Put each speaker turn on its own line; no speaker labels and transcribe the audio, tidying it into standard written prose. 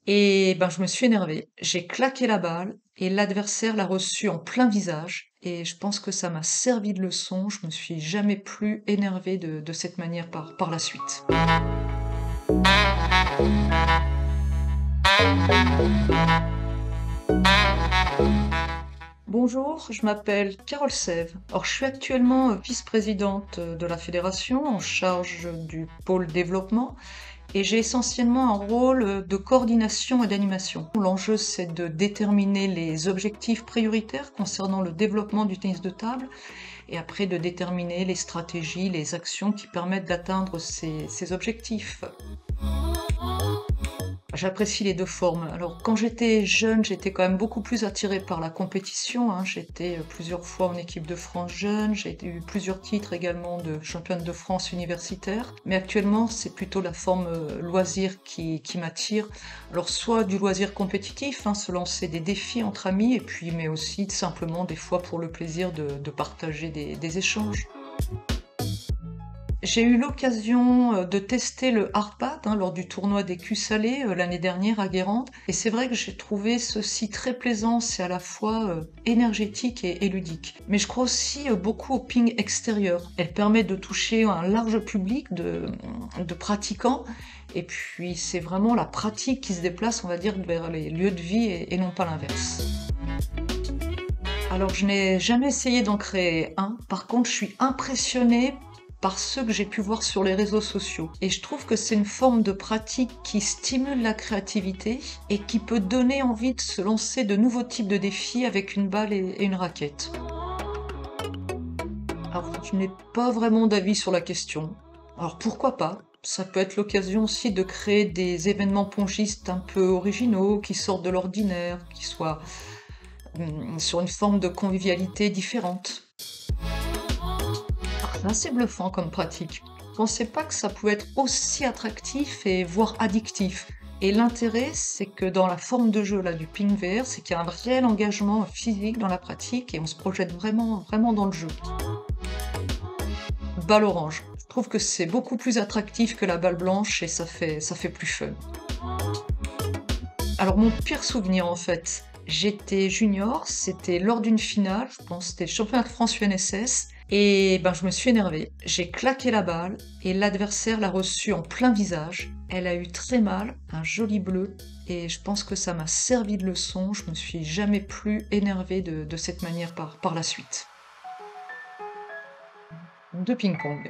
Et ben, je me suis énervée. J'ai claqué la balle et l'adversaire l'a reçue en plein visage. Et je pense que ça m'a servi de leçon. Je me suis jamais plus énervée de cette manière par la suite. Bonjour, je m'appelle Carole Sève. Alors, je suis actuellement vice-présidente de la fédération en charge du pôle développement et j'ai essentiellement un rôle de coordination et d'animation. L'enjeu, c'est de déterminer les objectifs prioritaires concernant le développement du tennis de table et après de déterminer les stratégies, les actions qui permettent d'atteindre ces objectifs. J'apprécie les 2 formes. Alors quand j'étais jeune, j'étais quand même beaucoup plus attirée par la compétition, hein. J'étais, plusieurs fois en équipe de France jeune, j'ai eu plusieurs titres également de championne de France universitaire. Mais actuellement, c'est plutôt la forme, loisir qui m'attire. Alors soit du loisir compétitif, hein, se lancer des défis entre amis et puis mais aussi simplement des fois pour le plaisir de partager des échanges. J'ai eu l'occasion de tester le hardpad hein, lors du tournoi des culs salés l'année dernière à Guérande. Et c'est vrai que j'ai trouvé ceci très plaisant, c'est à la fois énergétique et ludique. Mais je crois aussi beaucoup au ping extérieur. Elle permet de toucher un large public de pratiquants. Et puis c'est vraiment la pratique qui se déplace, on va dire, vers les lieux de vie et non pas l'inverse. Alors je n'ai jamais essayé d'en créer un. Par contre, je suis impressionnée par ceux que j'ai pu voir sur les réseaux sociaux. Et je trouve que c'est une forme de pratique qui stimule la créativité et qui peut donner envie de se lancer de nouveaux types de défis avec une balle et une raquette. Alors, je n'ai pas vraiment d'avis sur la question. Alors pourquoi pas? Ça peut être l'occasion aussi de créer des événements pongistes un peu originaux, qui sortent de l'ordinaire, qui soient sur une forme de convivialité différente. C'est assez bluffant comme pratique. Je pensais pas que ça pouvait être aussi attractif et voire addictif. Et l'intérêt, c'est que dans la forme de jeu là du ping VR, c'est qu'il y a un réel engagement physique dans la pratique et on se projette vraiment dans le jeu. Balle orange. Je trouve que c'est beaucoup plus attractif que la balle blanche et ça fait plus fun. Alors mon pire souvenir en fait, j'étais junior, c'était lors d'une finale, je pense que c'était le championnat de France UNSS, et ben je me suis énervée. J'ai claqué la balle et l'adversaire l'a reçue en plein visage. Elle a eu très mal, un joli bleu, et je pense que ça m'a servi de leçon. Je me suis jamais plus énervée de cette manière par la suite. De ping-pong.